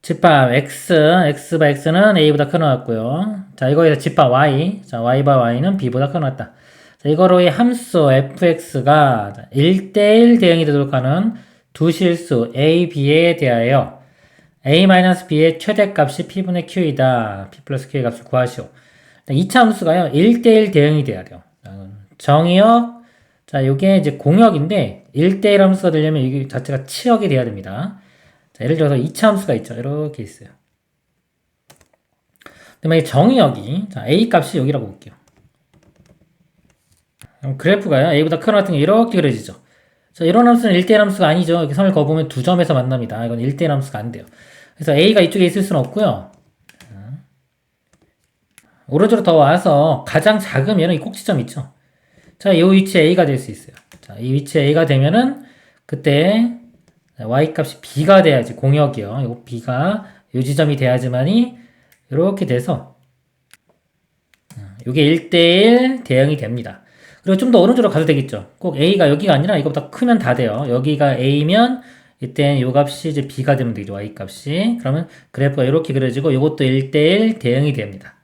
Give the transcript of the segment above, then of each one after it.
집합 x 바 x는 a보다 큰 것 같고요. 자, 이거에서 집합 y, 자, y 바 y는 b보다 큰 것 같다. 자, 이거로 이 함수 fx가 1대1 대응이 되도록 하는 두 실수 a, b에 대하여 a-b의 최대값이 p분의 q이다. p 플러스 q의 값을 구하시오. 2차 함수가요, 1대1 대응이 돼야 돼요. 정의역, 자, 요게 이제 공역인데, 1대1 함수가 되려면 이게 자체가 치역이 돼야 됩니다. 자, 예를 들어서 2차 함수가 있죠. 이렇게 있어요. 그러면 이 정의역이, 자, a 값이 여기라고 볼게요. 그럼 그래프가요, a보다 큰 같은 게 이렇게 그려지죠. 자, 이런 함수는 1대1 함수가 아니죠. 이렇게 선을 그어보면 두 점에서 만납니다. 이건 1대1 함수가 안 돼요. 그래서 a가 이쪽에 있을 수는 없고요. 오른쪽으로 더 와서 가장 작으면 이 꼭지점 있죠. 자, 이 위치에 a가 될 수 있어요. 자, 이 위치에 a가 되면은 그때 y 값이 b가 돼야지, 공역이요. 요 b가 요 지점이 돼야지만이 이렇게 돼서 이게 1대1 대응이 됩니다. 그리고 좀 더 오른쪽으로 가도 되겠죠. 꼭 a가 여기가 아니라 이거보다 크면 다 돼요. 여기가 a면 이때는 요 값이 이제 b가 되면 되죠. y 값이. 그러면 그래프가 이렇게 그려지고 이것도 1대1 대응이 됩니다.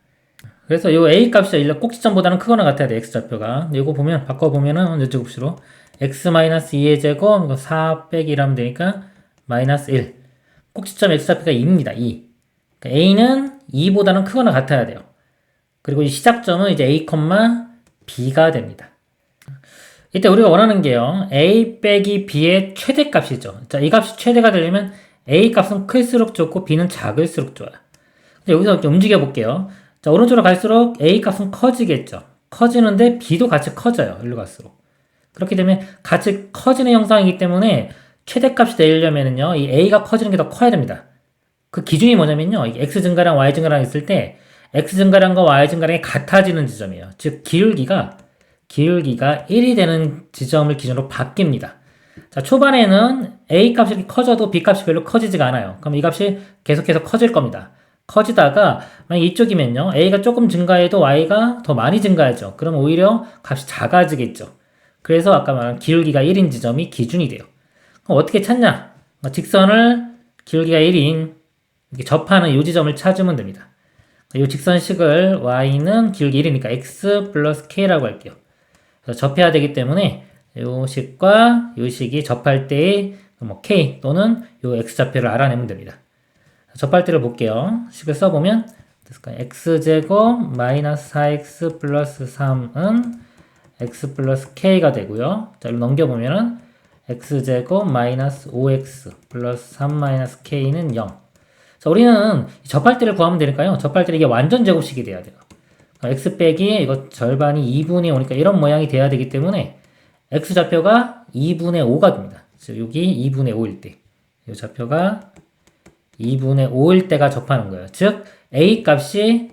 그래서 요 a 값이 일단 꼭지점보다는 크거나 같아야 돼. x좌표가. 이거 보면 바꿔보면은 이쪽 값으로 x-2의 제곱 이거 4 빼기 1하면 되니까 마이너스 1. 꼭지점 x좌표가 2입니다. 2. 그러니까 a는 2보다는 크거나 같아야 돼요. 그리고 이 시작점은 이제 a, b가 됩니다. 이때 우리가 원하는 게요, a 빼기 b의 최대값이죠. 자, 이 값이 최대가 되려면 a 값은 클수록 좋고 b는 작을수록 좋아요. 여기서 이렇게 움직여 볼게요. 자, 오른쪽으로 갈수록 a 값은 커지겠죠. 커지는데 b도 같이 커져요. 일로 갈수록. 그렇게 되면 같이 커지는 형상이기 때문에 최대값이 되려면은요, 이 a가 커지는 게 더 커야 됩니다. 그 기준이 뭐냐면요, 이 x 증가량, y 증가량 있을 때 x 증가량과 y 증가량이 같아지는 지점이에요. 즉, 기울기가 1이 되는 지점을 기준으로 바뀝니다. 자, 초반에는 a 값이 이렇게 커져도 b 값이 별로 커지지가 않아요. 그럼 이 값이 계속해서 커질 겁니다. 커지다가 만약 이쪽이면요, a가 조금 증가해도 y가 더 많이 증가하죠. 그럼 오히려 값이 작아지겠죠. 그래서 아까 말한 기울기가 1인 지점이 기준이 돼요. 그럼 어떻게 찾냐? 직선을 기울기가 1인 이렇게 접하는 이 지점을 찾으면 됩니다. 이 직선식을 y는 기울기 1이니까 x 플러스 k라고 할게요. 그래서 접해야 되기 때문에 이 식과 이 식이 접할 때의 뭐 k 또는 이 x좌표를 알아내면 됩니다. 접할 때를 볼게요. 식을 써보면 x제곱 마이너스 4x 플러스 3은 x 플러스 k가 되고요. 자, 이로 넘겨보면은 x제곱 마이너스 5x 플러스 3 마이너스 k는 0. 자, 우리는 접할 때를 구하면 되니까요. 접할 때는 이게 완전 제곱식이 돼야 돼요. x 빼기 이거 절반이 2분의 5니까 이런 모양이 돼야 되기 때문에 x좌표가 2분의 5가 됩니다. 즉 여기 2분의 5일 때 이 좌표가 2분의 5일 때가 접하는 거예요. 즉 a 값이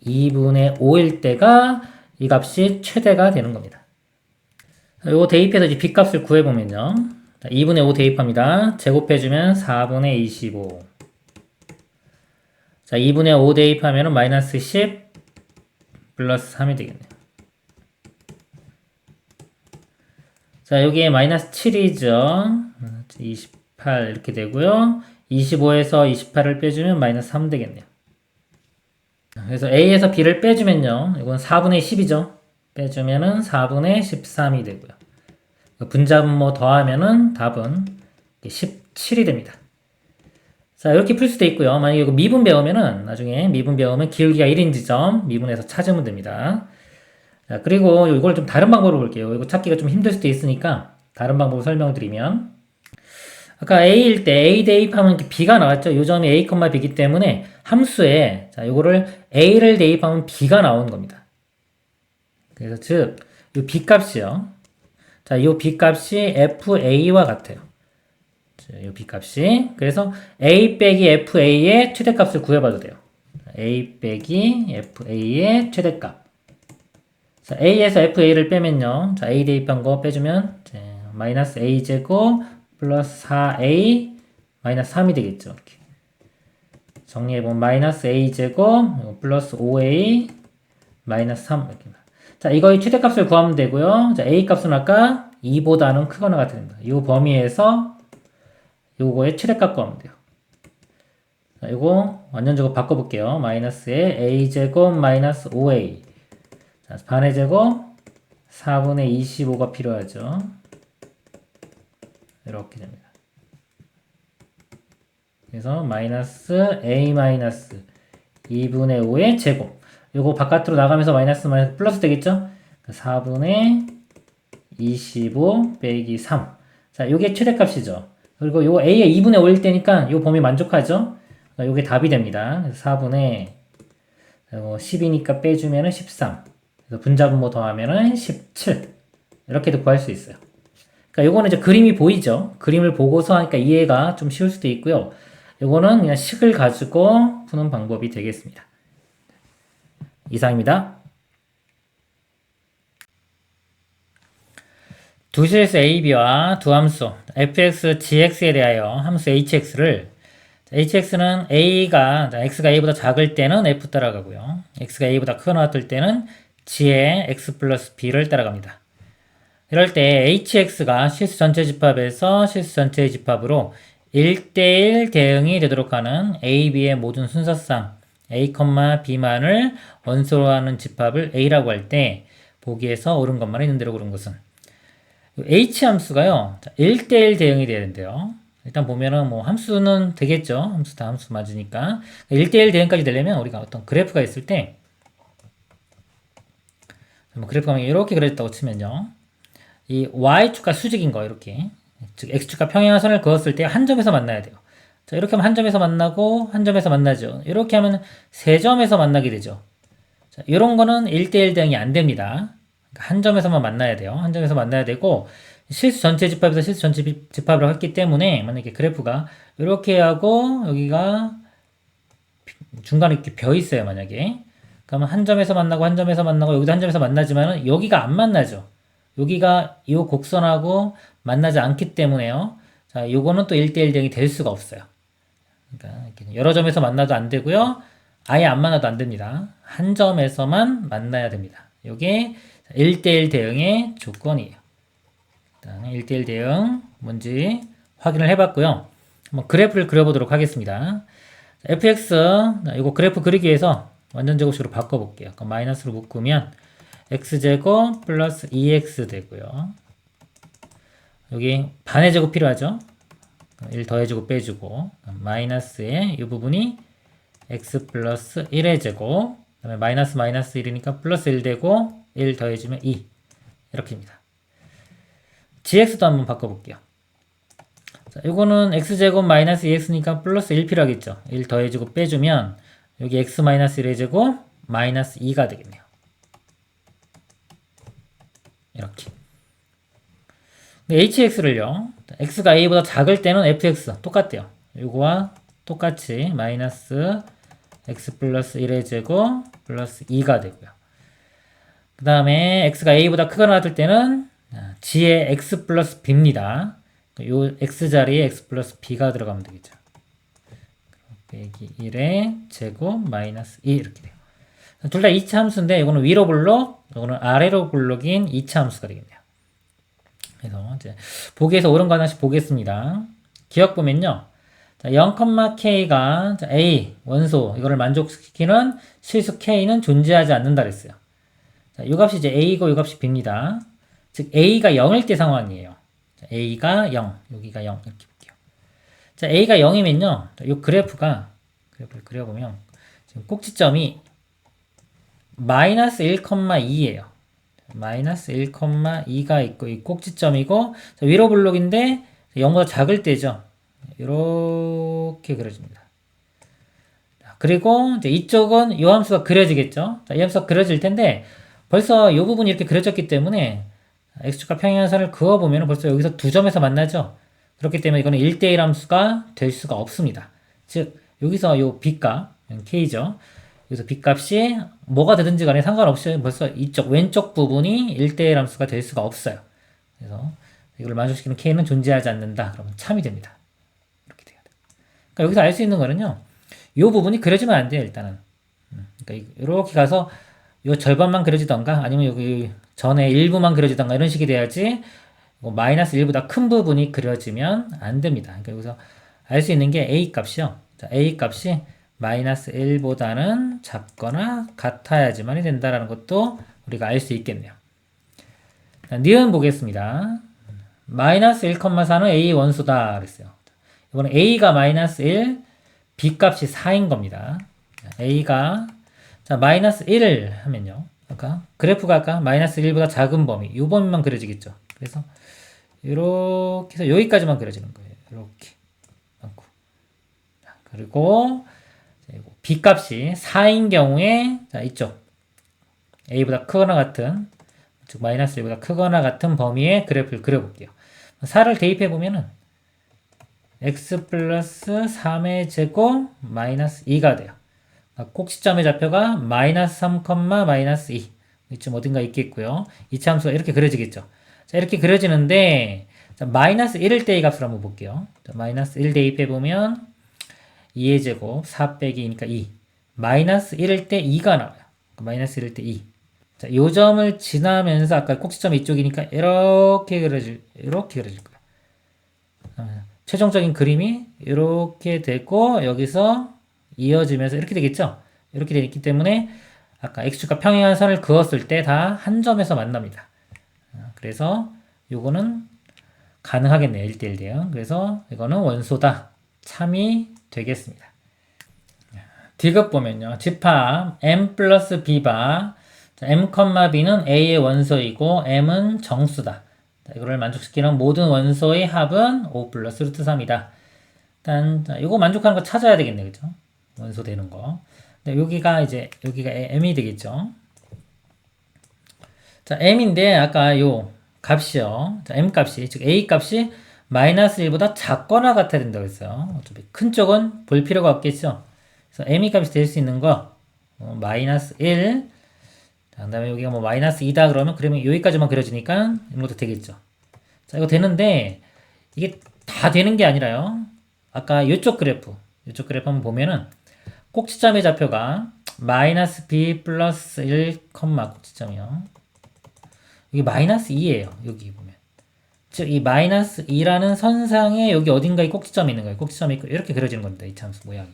2분의 5일 때가 이 값이 최대가 되는 겁니다. 이거 대입해서 이제 b 값을 구해보면요. 2분의 5 대입합니다. 제곱해주면 4분의 25. 자, 2분의 5 대입하면 마이너스 10 플러스 3이 되겠네요. 자, 여기에 마이너스 7이죠. 28 이렇게 되고요. 25에서 28을 빼주면 마이너스 3 되겠네요. 그래서 a에서 b를 빼주면요. 이건 4분의 10이죠. 빼주면은 4분의 13이 되고요. 분자분모 더하면은 답은 17이 됩니다. 자, 이렇게 풀 수도 있고요. 만약에 이거 미분 배우면은, 나중에 미분 배우면 기울기가 1인 지점 미분해서 찾으면 됩니다. 자, 그리고 이걸 좀 다른 방법으로 볼게요. 이거 찾기가 좀 힘들 수도 있으니까 다른 방법을 설명드리면, 아까 a일 때 a 대입하면 b가 나왔죠. 이 점이 a, b이기 때문에 함수에, 자, 요거를 a를 대입하면 b가 나오는 겁니다. 그래서 즉, 이 b 값이요. 자, 이 b 값이 fa와 같아요. 이 b값이. 그래서 a 빼기 fa의 최대값을 구해봐도 돼요. a 빼기 fa의 최대값. 자, a에서 fa를 빼면요. 자, a 대입한 거 빼주면 마이너스 a 제곱 플러스 4a 마이너스 3이 되겠죠. 이렇게 정리해보면 마이너스 a 제곱 플러스 5a 마이너스 3 이렇게. 자, 이거의 최대값을 구하면 되고요. 자, a 값은 아까 2보다는 크거나 같은 겁니다. 이 범위에서 요거의 최대값 구하면 돼요. 자, 이거 완전적으로 바꿔볼게요. 마이너스에 a제곱 마이너스 5a. 자, 반의 제곱 4분의 25가 필요하죠. 이렇게 됩니다. 그래서 마이너스 a 마이너스 2분의 5의 제곱. 요거 바깥으로 나가면서 마이너스 마이너스 플러스 되겠죠? 4분의 25 빼기 3. 자, 요게 최대값이죠. 그리고 요거 a의 2분의 5일 때니까 요 범위 만족하죠? 요게 답이 됩니다. 그래서 4분의 10이니까 빼주면은 13. 그래서 분자분모 더하면은 17. 이렇게도 구할 수 있어요. 그러니까 요거는 이제 그림이 보이죠? 그림을 보고서 하니까 이해가 좀 쉬울 수도 있고요. 요거는 그냥 식을 가지고 푸는 방법이 되겠습니다. 이상입니다. 두 실수 AB와 두 함수 fx, gx에 대하여 함수 hx를 hx는 a가 x가 a보다 작을 때는 f 따라가고요. x가 a보다 크거나 같을 때는 g의 x 플러스 b를 따라갑니다. 이럴 때 hx가 실수 전체 집합에서 실수 전체의 집합으로 1대1 대응이 되도록 하는 a, b의 모든 순서상 a, b만을 원소로 하는 집합을 a라고 할 때 보기에서 옳은 것만 있는 대로 고른 것은 h 함수가요 1대1 대응이 돼야 된대요. 일단 보면은 뭐 함수는 되겠죠. 함수 다 함수 맞으니까 1대1 대응까지 되려면 우리가 어떤 그래프가 있을 때 그래프가 이렇게 그려졌다고 치면요, 이 y축과 수직인 거 이렇게, 즉 x축과 평행선을 그었을 때 한 점에서 만나야 돼요. 자, 이렇게 하면 한 점에서 만나고 한 점에서 만나죠. 이렇게 하면 세 점에서 만나게 되죠. 자, 이런 거는 1대1 대응이 안 됩니다. 그러니까 한 점에서만 만나야 돼요. 한 점에서 만나야 되고, 실수 전체 집합에서 실수 전체 집합을 했기 때문에 만약에 그래프가 이렇게 하고 여기가 중간에 이렇게 벼 있어요. 만약에 그러면 한 점에서 만나고 한 점에서 만나고 여기도 한 점에서 만나지만은 여기가 안 만나죠. 여기가 이 곡선하고 만나지 않기 때문에요. 자, 요거는 또 1대1 대응이 될 수가 없어요. 그러니까 여러 점에서 만나도 안 되고요. 아예 안 만나도 안 됩니다. 한 점에서만 만나야 됩니다. 요게 1대1 대응의 조건이에요. 일단 1대1 대응 뭔지 확인을 해봤고요. 한번 그래프를 그려보도록 하겠습니다. fx, 이거 그래프 그리기 위해서 완전제곱식으로 바꿔볼게요. 그럼 마이너스로 묶으면 x제곱 플러스 2x 되고요. 여기 반의 제곱 필요하죠? 1 더해주고 빼주고 마이너스에 이 부분이 x 플러스 1의 제곱, 그 다음에 마이너스 마이너스 1이니까 플러스 1 되고 1 더해주면 2 이렇게입니다. gx도 한번 바꿔볼게요. 자, 이거는 x제곱 마이너스 2x니까 플러스 1 필요하겠죠. 1 더해주고 빼주면 여기 x 마이너스 1의 제곱 마이너스 2가 되겠네요. 이렇게. hx를요, x가 a보다 작을 때는 fx 똑같대요. 이거와 똑같이 마이너스 x 플러스 1의 제곱 플러스 2가 되고요. 그 다음에 x가 a보다 크거나 같을 때는 g의 x 플러스 b입니다. 요 x 자리에 x 플러스 b가 들어가면 되겠죠. 빼기 1의 제곱 마이너스 2 이렇게 돼요. 둘 다 2차 함수인데 이거는 위로 블록, 이거는 아래로 블록인 2차 함수가 되겠네요. 그래서 이제 보기에서 옳은 거 하나씩 보겠습니다. 기억 보면요, 0,k가 a 원소 이거를 만족시키는 실수 k는 존재하지 않는다 그랬어요. 자, 이 값이 이제 a고 이 값이 b입니다. 즉 a가 0일 때 상황이에요. 자, a가 0, 여기가 0 이렇게 볼게요. 자, a가 0이면요, 이 그래프를 그려보면 지금 꼭지점이 마이너스 1,2예요. 마이너스 1,2가 있고 이 꼭지점이고, 자, 위로 블록인데 0보다 작을 때죠. 이렇게 그려집니다. 그리고 이제 이쪽은 이 함수가 그려지겠죠. 자, 이 함수가 그려질 텐데 벌써 이 부분이 이렇게 그려졌기 때문에 x축과 평행선을 그어보면 벌써 여기서 두 점에서 만나죠. 그렇기 때문에 이거는 1대1 함수가 될 수가 없습니다. 즉 여기서 이 b값, k죠. 여기서 b값이 뭐가 되든지 간에 상관없이 벌써 이쪽 왼쪽 부분이 1대1 함수가 될 수가 없어요. 그래서 이걸 만족시키는 k는 존재하지 않는다. 그러면 참이 됩니다. 이렇게 돼야 돼요. 그러니까 여기서 알 수 있는 거는요, 이 부분이 그려지면 안 돼요. 일단은. 그러니까 이렇게 가서 이 절반만 그려지던가 아니면 여기 전에 일부만 그려지던가 이런 식이 돼야지, 마이너스 1보다 큰 부분이 그려지면 안 됩니다. 그러니까 여기서 알 수 있는 게 a 값이요, 자, a 값이 마이너스 1보다는 작거나 같아야지만이 된다라는 것도 우리가 알 수 있겠네요. 자, 니은 보겠습니다. 마이너스 1,4는 a 원소다 그랬어요. 이번에 a가 마이너스 1, b 값이 4인 겁니다. a가 자 마이너스 1을 하면요. 아까 그래프가 아까 마이너스 1보다 작은 범위 이 범위만 그려지겠죠. 그래서 이렇게 해서 여기까지만 그려지는 거예요. 이렇게 많고 그리고 b 값이 4인 경우에 자 이쪽 a보다 크거나 같은 즉 마이너스 1보다 크거나 같은 범위의 그래프를 그려볼게요. 4를 대입해 보면은 x 플러스 3의 제곱 마이너스 2가 돼요. 꼭지점의 좌표가 마이너스 3, 마이너스 2 이쯤 어딘가 있겠고요. 이 참수가 이렇게 그려지겠죠. 자 이렇게 그려지는데 자, 마이너스 1일 때의 값을 한번 볼게요. 자, 마이너스 1 대입해 보면 2의 제곱 4 빼기 2니까 2 마이너스 1일 때 2가 나와요. 마이너스 1일 때 2 자, 요 점을 지나면서 아까 꼭지점 이쪽이니까 이렇게 그려질 거예요. 최종적인 그림이 이렇게 되고 여기서 이어지면서 이렇게 되겠죠? 이렇게 되기 때문에 아까 x축과 평행한 선을 그었을 때 다 한 점에서 만납니다. 그래서 요거는 가능하겠네요. 1대1 대응. 그래서 이거는 원소다. 참이 되겠습니다. 디귿 보면요. 집합 m 플러스 b바 m, b는 a의 원소이고 m은 정수다. 이거를 만족시키는 모든 원소의 합은 5 플러스 루트 3이다. 일단 이거 만족하는 거 찾아야 되겠네, 그죠? 원소 되는 거. 여기가 m이 되겠죠. 자, m인데 아까 요 값이요. 자, m 값이 즉 a 값이 마이너스 1보다 작거나 같아야 된다고 했어요. 어차피 큰 쪽은 볼 필요가 없겠죠. 그래서 m 값이 될 수 있는 거 마이너스 1. 자, 그 다음에 여기가 뭐 마이너스 2다 그러면 여기까지만 그려지니까 이것도 되겠죠. 자, 이거 되는데 이게 다 되는 게 아니라요. 아까 이쪽 그래프 한번 보면은 꼭지점의 좌표가 마이너스 b 플러스 1, 꼭지점이요. 여기 마이너스 2예요. 여기 보면. 즉, 이 마이너스 2라는 선상에 여기 어딘가에 꼭지점이 있는 거예요. 꼭지점이 있고 이렇게 그려지는 겁니다. 이 참수 모양이.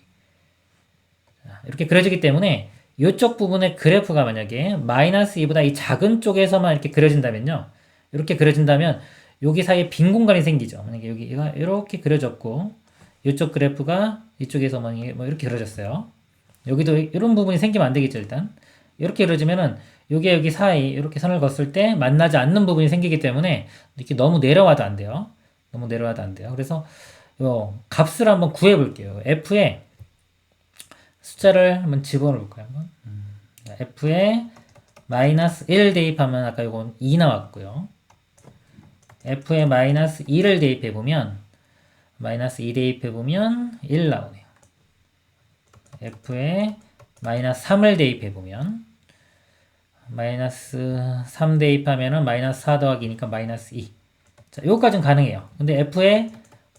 자, 이렇게 그려지기 때문에 이쪽 부분의 그래프가 만약에 마이너스 2보다 이 작은 쪽에서만 이렇게 그려진다면요. 이렇게 그려진다면 여기 사이에 빈 공간이 생기죠. 만약에 여기가 이렇게 그려졌고 이쪽 그래프가 이쪽에서만 뭐 이렇게 그려졌어요. 여기도 이런 부분이 생기면 안 되겠죠. 일단 이렇게 그려지면은 여기 사이 이렇게 선을 걷을 때 만나지 않는 부분이 생기기 때문에 이렇게 너무 내려와도 안 돼요. 그래서 요 값을 한번 구해 볼게요. f에 숫자를 한번 집어넣어 볼까요? f에 마이너스 1 대입하면 아까 이건 2 나왔고요. f에 마이너스 2를 대입해보면 마이너스 2 대입해보면 1 나오네요. f에 마이너스 3을 대입해보면 마이너스 3 대입하면은 마이너스 4 더하기니까 마이너스 2. 자, 요거까지는 가능해요. 근데 f에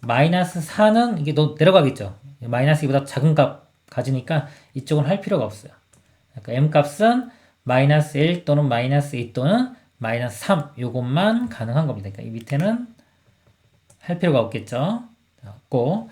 마이너스 4는 이게 내려가겠죠. 마이너스 2보다 작은 값 가지니까 이쪽은 할 필요가 없어요. 그러니까 m 값은 마이너스 1 또는 마이너스 2 또는 마이너스 3 요것만 가능한 겁니다. 그러니까 이 밑에는 할 필요가 없겠죠. 없고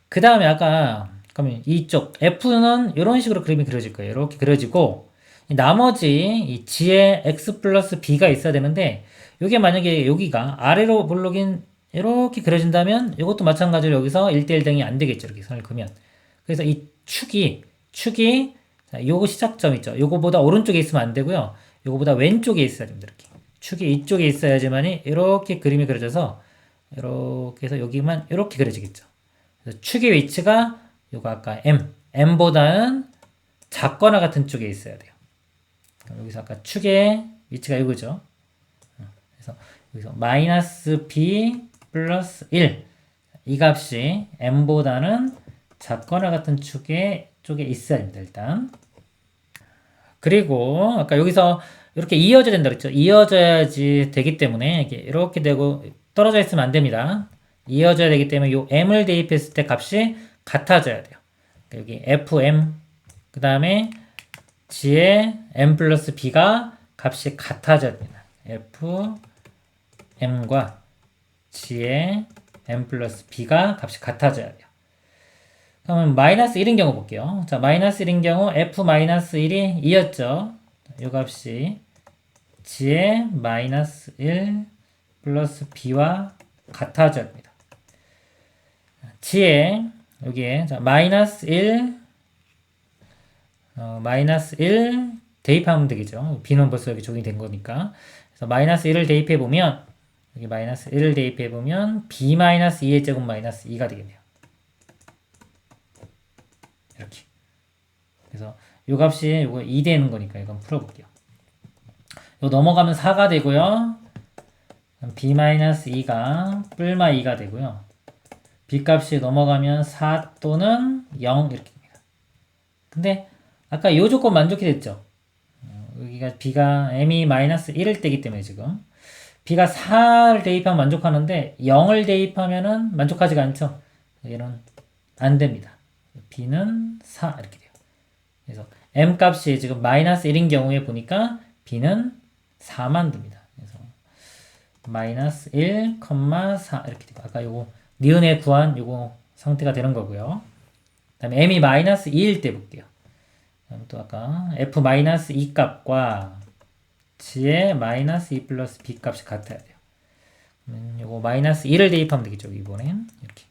그 다음에 아까 그러면 이쪽 f는 이런 식으로 그림이 그려질 거예요. 이렇게 그려지고 나머지 이 g에 x 플러스 b가 있어야 되는데 이게 만약에 여기가 아래로 볼록인 이렇게 그려진다면 이것도 마찬가지로 여기서 1대1 등이 안 되겠죠. 이렇게 선을 그으면 그래서 이 축이 자, 요거 시작점 있죠. 요거보다 오른쪽에 있으면 안 되고요. 요거보다 왼쪽에 있어야 됩니다. 이렇게 축이 이쪽에 있어야지만이 이렇게 그림이 그려져서 이렇게 해서 여기만 이렇게 그려지겠죠. 그래서 축의 위치가 요거 아까 m보다는 작거나 같은 쪽에 있어야 돼요. 여기서 아까 축의 위치가 이거죠. 그래서 여기서 마이너스 b 플러스 1 이 값이 m보다는 작거나 같은 쪽에 있어야 됩니다. 일단 그리고 아까 여기서 이렇게 이어져야 된다 그랬죠. 이어져야지 되기 때문에 이렇게 되고 떨어져 있으면 안 됩니다. 이어져야 되기 때문에 요 m을 대입했을 때 값이 같아져야 돼요. 여기 fm 그 다음에 g의 m 플러스 b가 값이 같아져야 됩니다. fm과 g의 m 플러스 b가 값이 같아져야 돼요. 그러면 마이너스 1인 경우 볼게요. 자, 마이너스 1인 경우 f-1이 2였죠. 이 값이 g의 마이너스 1 플러스 b와 같아져야 됩니다. g의 여기에 자, 마이너스 1 마이너스 1 대입하면 되겠죠. b는 벌써 여기 적용이 된 거니까. 그래서 마이너스 1을 대입해 보면 여기 마이너스 1을 대입해 보면 b 마이너스 2의 제곱 마이너스 2가 되겠네요. 이렇게. 그래서 요 값이 요거 2 되는 거니까 이건 풀어볼게요. 요 넘어가면 4가 되고요. b-2가 뿔마 2가 되고요. b 값이 넘어가면 4 또는 0 이렇게 됩니다. 근데 아까 요 조건 만족이 됐죠? 여기가 b가 m이-1을 떼기 때문에 지금 b가 4를 대입하면 만족하는데 0을 대입하면은 만족하지가 않죠? 얘는 안 됩니다. b는 4 이렇게 돼요. 그래서 m 값이 지금 마이너스 1인 경우에 보니까 b는 4만 됩니다. 그래서 마이너스 1, 4 이렇게 되고 아까 요거 니은에 구한 요거 상태가 되는 거고요. 그 다음에 m이 마이너스 2일 때 볼게요. 또 아까 f 마이너스 2 값과 g의 마이너스 2 플러스 b 값이 같아야 돼요. 요거 마이너스 2를 대입하면 되겠죠. 이번엔 이렇게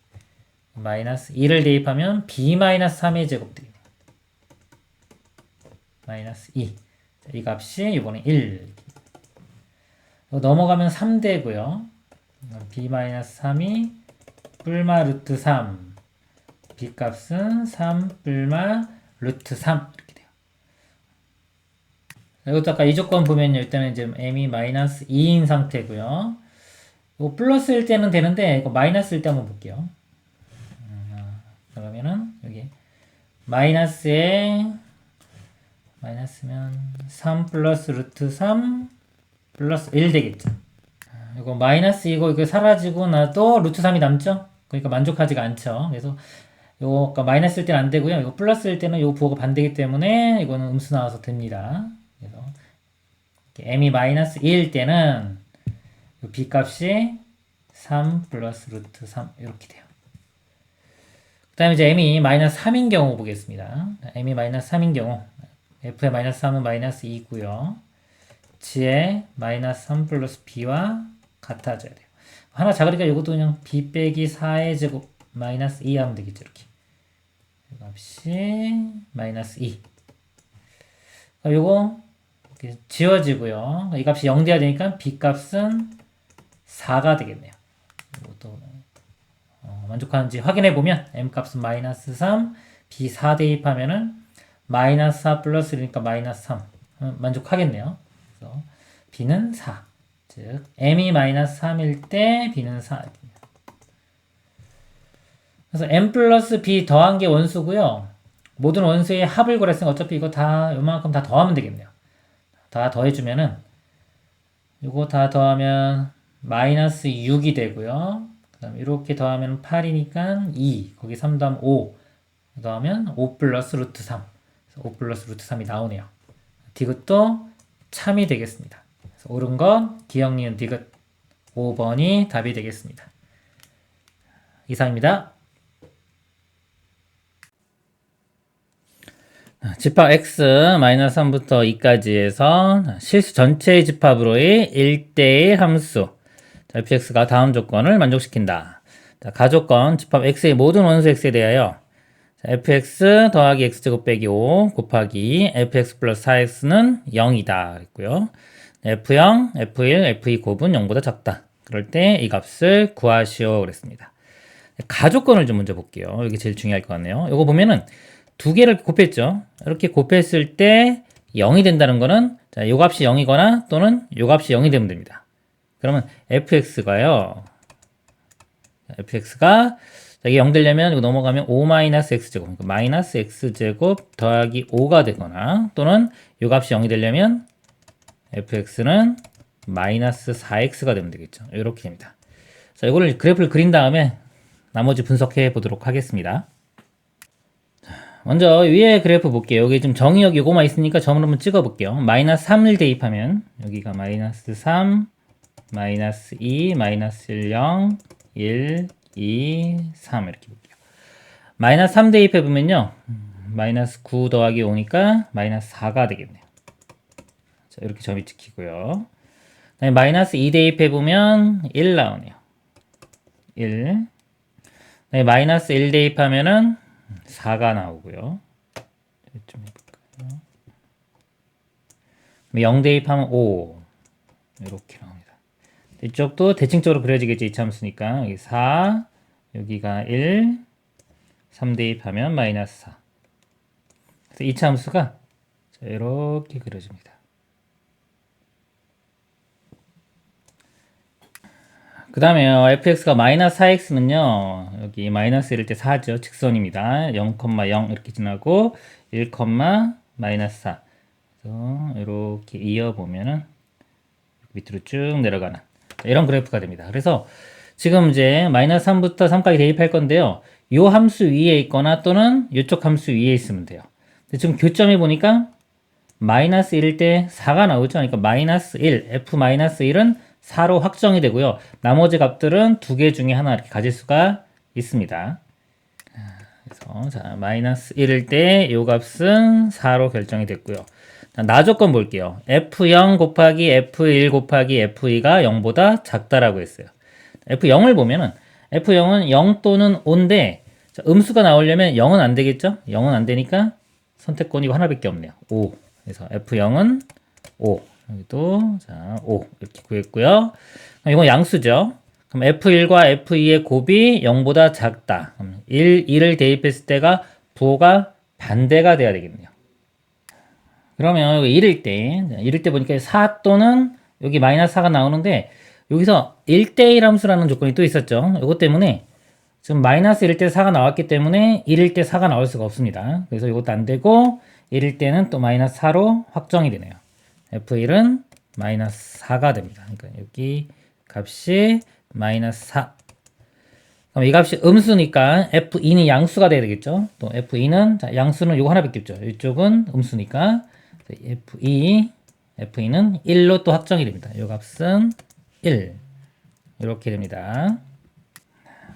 마이너스 2를 대입하면 b 마이너스 3의 제곱 되겠네요. 마이너스 2. 이 값이 이번에 1. 넘어가면 3 되고요. b-3이 뿔마 루트 3. b 값은 3 뿔마 루트 3 이렇게 돼요. 이것도 아까 이 조건 보면 일단은 이제 m이 마이너스 2인 상태고요. 이거 플러스일 때는 되는데 이거 마이너스일 때 한번 볼게요. 그러면은 여기 마이너스면 3 플러스 루트 3 플러스 1 되겠죠. 이거 마이너스 이거 사라지고 나도 루트 3이 남죠? 그러니까 만족하지가 않죠. 그래서 이거 마이너스일 때는 안 되고요. 이거 플러스일 때는 이 부호가 반대이기 때문에 이거는 음수 나와서 됩니다. 그래서 m이 마이너스 2일 때는 b 값이 3 플러스 루트 3 이렇게 돼요. 그 다음에 이제 m이 마이너스 3인 경우 보겠습니다. m이 마이너스 3인 경우 f의 마이너스 3은 마이너스 2고요. g의 마이너스 3 플러스 b와 같아져야 돼요. 하나 작으니까 이것도 그냥 b 빼기 4의 제곱 마이너스 2 하면 되겠죠. 이렇게. 이 값이 마이너스 2. 요거 이렇게 지워지고요. 이 값이 0 돼야 되니까 b 값은 4가 되겠네요. 이것도 만족하는지 확인해 보면 m 값은 마이너스 3, b 4 대입하면은 마이너스 4 플러스 1이니까 마이너스 3 만족하겠네요. 그래서 b는 4. 즉 m이 마이너스 3일 때 b는 4. 그래서 m 플러스 b 더한 게 원수고요. 모든 원수의 합을 구했으니까 어차피 이거 다 요만큼 다 더하면 되겠네요. 다 더해주면은 이거 다 더하면 마이너스 6이 되고요. 그 다음에 이렇게 더하면 8이니까 2 거기 3 더하면 5 더하면 5 플러스 루트 3 5 플러스 루트 3이 나오네요. 디귿도 참이 되겠습니다. 그래서 옳은 건 기억, 니은, 디귿 5번이 답이 되겠습니다. 이상입니다. 집합 x-3부터 2까지 해서 실수 전체의 집합으로의 1대1 함수 fx가 다음 조건을 만족시킨다. 자, 가조건 집합 x의 모든 원수 x에 대하여 fx 더하기 x제곱 빼기 5 곱하기 fx 플러스 4x는 0이다 그랬고요. f0, f1, f2 곱은 0보다 작다. 그럴 때 이 값을 구하시오 그랬습니다. 가조건을 좀 먼저 볼게요. 이게 제일 중요할 것 같네요. 이거 보면은 두 개를 곱했죠. 이렇게 곱했을 때 0이 된다는 거는 자, 요 값이 0이거나 또는 요 값이 0이 되면 됩니다. 그러면 fx가 이게 0 되려면 이거 넘어가면 5-x제곱 그러니까 마이너스 x제곱 더하기 5가 되거나 또는 요 값이 0이 되려면 fx는 마이너스 4x가 되면 되겠죠. 이렇게 됩니다. 자, 이거를 그래프를 그린 다음에 나머지 분석해 보도록 하겠습니다. 먼저 위에 그래프 볼게요. 여기 좀 정의역 요거만 있으니까 점을 한번 찍어 볼게요. 마이너스 3을 대입하면 여기가 마이너스 3, 마이너스 2, 마이너스 1, 0, 1, 2, 3 이렇게 볼게요. 마이너스 3 대입해보면요. 마이너스 9 더하기 5니까 마이너스 4가 되겠네요. 자, 이렇게 점이 찍히고요. 그다음에 마이너스 2 대입해보면 1 나오네요. 1. 그다음에 마이너스 1 대입하면은 4가 나오고요. 좀 해볼까요? 0 대입하면 5. 이렇게 나옵니다. 이쪽도 대칭적으로 그려지겠죠. 이차함수니까. 여기 4, 여기가 1, 3 대입하면 마이너스 4. 그래서 이차함수가 이렇게 그려집니다. 그 다음에 fx가 마이너스 4x는요. 여기 마이너스 1일 때 4죠. 직선입니다. 0,0 이렇게 지나고 1, 마이너스 4. 그래서 이렇게 이어보면은 밑으로 쭉 내려가는 이런 그래프가 됩니다. 그래서 지금 이제 마이너스 3부터 3까지 대입할 건데요. 요 함수 위에 있거나 또는 이쪽 함수 위에 있으면 돼요. 근데 지금 교점에 보니까 마이너스 1일 때 4가 나오죠. 그러니까 마이너스 1, f-1은 4로 확정이 되고요. 나머지 값들은 두 개 중에 하나 이렇게 가질 수가 있습니다. 그래서 자, 마이너스 1일 때 요 값은 4로 결정이 됐고요. 나 조건 볼게요. f0 곱하기 f1 곱하기 f2가 0보다 작다라고 했어요. f0을 보면은 f0은 0 또는 5인데 음수가 나오려면 0은 안 되겠죠? 0은 안 되니까 선택권이 하나밖에 없네요. 5. 그래서 f0은 5. 여기도 자, 5 이렇게 구했고요. 이건 양수죠. 그럼 f1과 f2의 곱이 0보다 작다. 그럼 1을 대입했을 때가 부호가 반대가 돼야 되겠네요. 그러면 여기 1일 때 보니까 4 또는 여기 마이너스 4가 나오는데 여기서 1대1 함수라는 조건이 또 있었죠. 이것 때문에 지금 마이너스 1일 때 4가 나왔기 때문에 1일 때 4가 나올 수가 없습니다. 그래서 이것도 안 되고 1일 때는 또 마이너스 4로 확정이 되네요. f1은 마이너스 4가 됩니다. 그러니까 여기 값이 마이너스 4. 그럼 이 값이 음수니까 f2는 양수가 돼야 되겠죠. 또 f2는 자, 양수는 이거 하나밖에 없죠. 이쪽은 음수니까 f2는 1로 또 확정이 됩니다. 이 값은 1 이렇게 됩니다.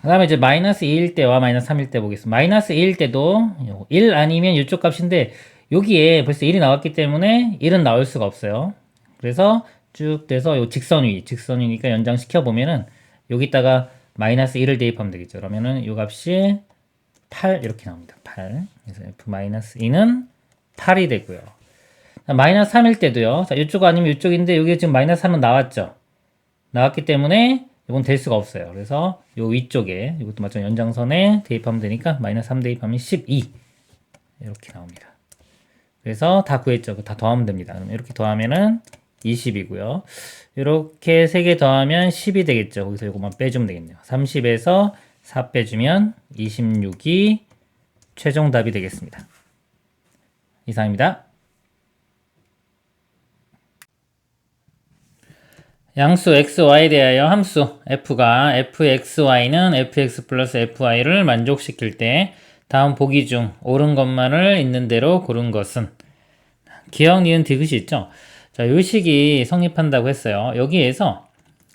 그 다음에 이제 마이너스 2일 때와 마이너스 3일 때 보겠습니다. 마이너스 2일 때도 1 아니면 이쪽 값인데 여기에 벌써 1이 나왔기 때문에 1은 나올 수가 없어요. 그래서 쭉 돼서 요 직선위니까 연장시켜 보면은 여기다가 마이너스 1을 대입하면 되겠죠. 그러면은 요 값이 8 이렇게 나옵니다. 8. 그래서 f-2는 8이 되고요. 마이너스 3일 때도요. 자, 이쪽 아니면 이쪽인데 여기 지금 마이너스 3은 나왔죠. 나왔기 때문에 이건 될 수가 없어요. 그래서 요 위쪽에 이것도 마찬가지로 연장선에 대입하면 되니까 마이너스 3 대입하면 12 이렇게 나옵니다. 그래서 다 구했죠. 다 더하면 됩니다. 그럼 이렇게 더하면은 20이고요. 이렇게 3개 더하면 10이 되겠죠. 거기서 이것만 빼주면 되겠네요. 30에서 4 빼주면 26이 최종 답이 되겠습니다. 이상입니다. 양수 xy에 대하여 함수 f가 fxy는 fx 플러스 fy를 만족시킬 때 다음 보기 중 옳은 것만을 있는 대로 고른 것은 기억, 니은, 디귿이 있죠. 자, 요 식이 성립한다고 했어요. 여기에서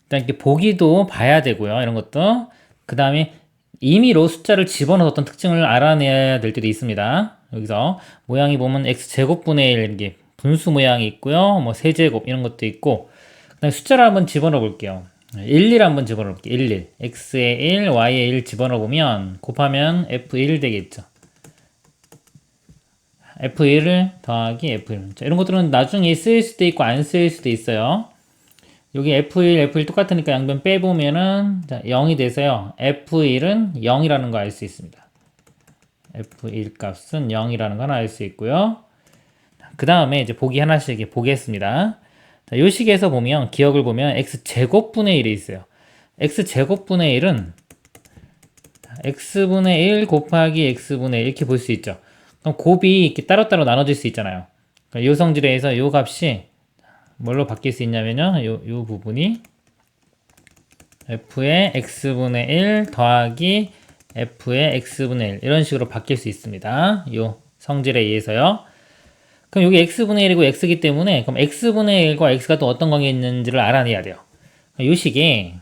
일단 이렇게 보기도 봐야 되고요. 이런 것도 그 다음에 임의로 숫자를 집어넣어서 어떤 특징을 알아내야 될 때도 있습니다. 여기서 모양이 보면 x제곱분의 1 이렇게 분수 모양이 있고요. 뭐 세제곱 이런 것도 있고 그다음에 숫자를 한번 집어넣어 볼게요. 11 한번 집어넣어 볼게요. 11. x에 1, y에 1 집어넣어 보면 곱하면 f1 되겠죠. f1을 더하기 f1. 자, 이런 것들은 나중에 쓰일 수도 있고 안 쓰일 수도 있어요. 여기 f1 똑같으니까 양변 빼보면은 자, 0이 돼서요. f1은 0이라는 거 알 수 있습니다. f1 값은 0이라는 걸 알 수 있고요. 그 다음에 이제 보기 하나씩 보겠습니다. 자, 요 식에서 보면 기억을 보면 x제곱분의 1이 있어요. x제곱분의 1은 x분의 1 곱하기 x분의 1 이렇게 볼 수 있죠. 그럼 곱이 이렇게 따로따로 나눠질 수 있잖아요. 그러니까 요 성질에서 요 값이 뭘로 바뀔 수 있냐면요. 요 부분이 f의 x분의 1 더하기 f의 x분의 1 이런 식으로 바뀔 수 있습니다. 요 성질에 의해서요. 그럼 여기 x분의 1이고 x이기 때문에 그럼 x분의 1과 x가 또 어떤 관계가 있는지를 알아내야 돼요. 이 식에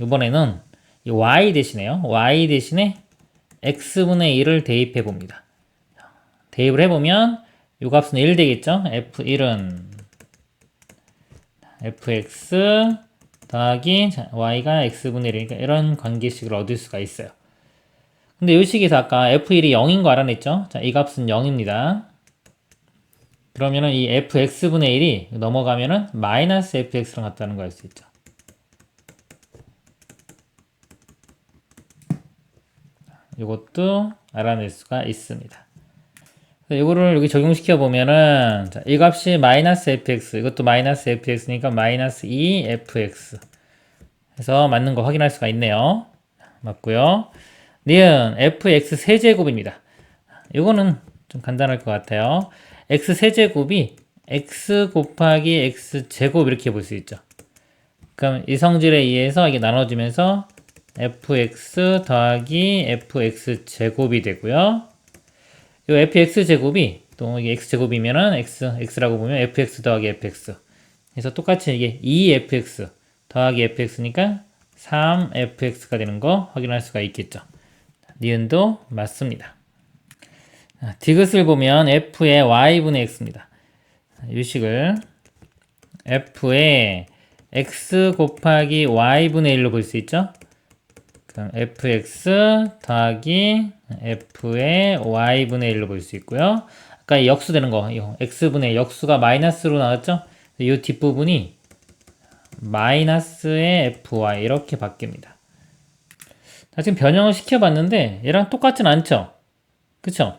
이번에는 y 대신에요. y 대신에 x분의 1을 대입해 봅니다. 대입을 해보면 요 값은 1 되겠죠? f1은 fx 더하기 y가 x분의 1이니까 이런 관계식을 얻을 수가 있어요. 근데 이 식에서 아까 f1이 0인 거 알아냈죠? 자, 이 값은 0입니다. 그러면은 이 fx분의 1이 넘어가면은 마이너스 fx랑 같다는 걸 알 수 있죠. 이것도 알아낼 수가 있습니다. 이거를 여기 적용시켜 보면은 자, 이 값이 마이너스 fx, 이것도 마이너스 fx니까 마이너스 2fx 해서 맞는 거 확인할 수가 있네요. 맞고요. 니은 fx 세제곱입니다. 이거는 좀 간단할 것 같아요. x 세제곱이 x 곱하기 x 제곱 이렇게 볼 수 있죠. 그럼 이 성질에 의해서 이게 나눠지면서 fx 더하기 fx 제곱이 되고요. 이 fx 제곱이 또 이게 x 제곱이면은 x라고 보면 fx 더하기 fx. 그래서 똑같이 이게 2fx 더하기 fx니까 3fx가 되는 거 확인할 수가 있겠죠. 니은도 맞습니다. 디귿을 보면 f의 y분의 x입니다. 이 식을 f의 x 곱하기 y분의 1로 볼 수 있죠. 그럼 fx 더하기 f의 y분의 1로 볼 수 있고요. 아까 이 역수 되는 거, 이 x분의 역수가 마이너스로 나왔죠? 이 뒷부분이 마이너스의 fy 이렇게 바뀝니다. 자, 지금 변형을 시켜봤는데 얘랑 똑같진 않죠? 그쵸?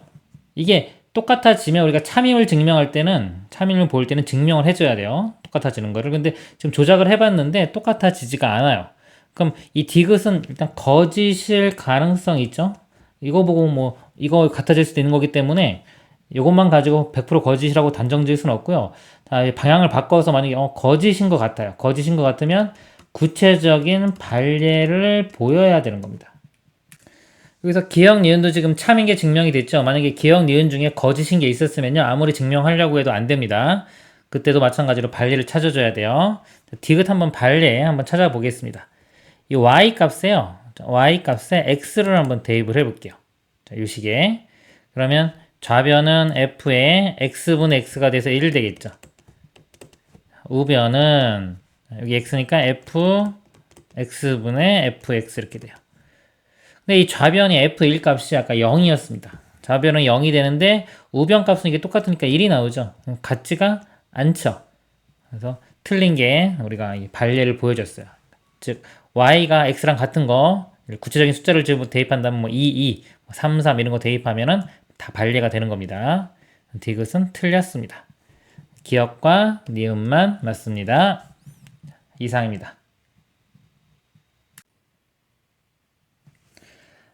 이게 똑같아지면 우리가 참임을 증명할 때는, 참임을 볼 때는 증명을 해줘야 돼요. 똑같아지는 거를. 근데 지금 조작을 해봤는데 똑같아지지가 않아요. 그럼 이 디귿은 일단 거짓일 가능성이 있죠? 이거 보고 뭐 이거 같아질 수도 있는 거기 때문에 이것만 가지고 100% 거짓이라고 단정 지을 수는 없고요. 방향을 바꿔서 만약에 거짓인 것 같아요. 거짓인 것 같으면 구체적인 발례를 보여야 되는 겁니다. 여기서 기역, 니은도 지금 참인 게 증명이 됐죠. 만약에 기역, 니은 중에 거짓인 게 있었으면요. 아무리 증명하려고 해도 안 됩니다. 그때도 마찬가지로 발례를 찾아줘야 돼요. 디귿 한번 발례 한번 찾아보겠습니다. 이 y 값에요. y 값에 x를 한번 대입을 해볼게요. 자, 이 식에. 그러면 좌변은 f의 x분의 x가 돼서 1 되겠죠. 우변은 여기 x니까 f x분의 fx 이렇게 돼요. 근데 이 좌변이 f1 값이 아까 0이었습니다. 좌변은 0이 되는데 우변 값은 이게 똑같으니까 1이 나오죠. 같지가 않죠. 그래서 틀린 게 우리가 이 발례를 보여줬어요. 즉 y가 x랑 같은 거 구체적인 숫자를 대입한다면 뭐 2, 3, 3 이런 거 대입하면은 다 발례가 되는 겁니다. 디귿은 틀렸습니다. 기역과 니은만 맞습니다. 이상입니다.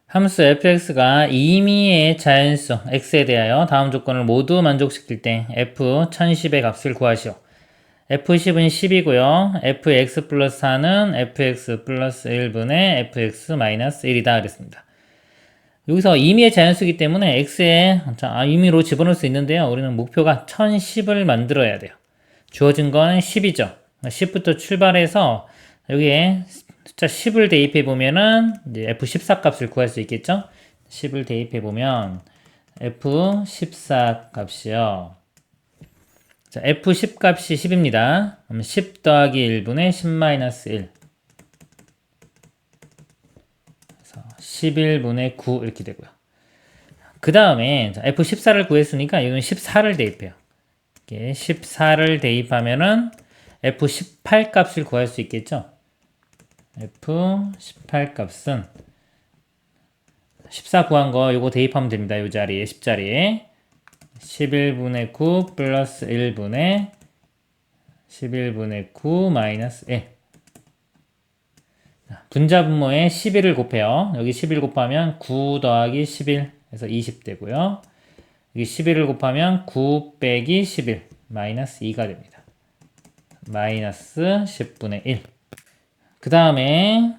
함수 fx가 임의의 자연수 x에 대하여 다음 조건을 모두 만족시킬 때 f1010의 값을 구하시오. f10은 10이고요. fx 플러스 4는 fx 플러스 1분의 fx 마이너스 1이다 그랬습니다. 여기서 임의의 자연수이기 때문에 x에 임의로 집어넣을 수 있는데요. 우리는 목표가 1010을 만들어야 돼요. 주어진 건 10이죠. 10부터 출발해서 여기에 숫자 10을 대입해 보면은 이제 f14 값을 구할 수 있겠죠? 10을 대입해 보면 f14 값이요. 자, f10 값이 10입니다. 그럼 10 더하기 1분의 10-1. 그래서 11분의 9 이렇게 되고요. 그 다음에 f14를 구했으니까 이건 14를 대입해요. 이렇게 14를 대입하면은 f18 값을 구할 수 있겠죠? f18 값은 14 구한 거 요거 대입하면 됩니다. 요 자리에 10자리에 11분의 9 플러스 1분의 11분의 9 마이너스 1. 분자 분모에 11을 곱해요. 여기 11 곱하면 9 더하기 11 해서 20 되고요. 여기 11을 곱하면 9 빼기 11 마이너스 2가 됩니다. 마이너스 10분의 1. 그 다음에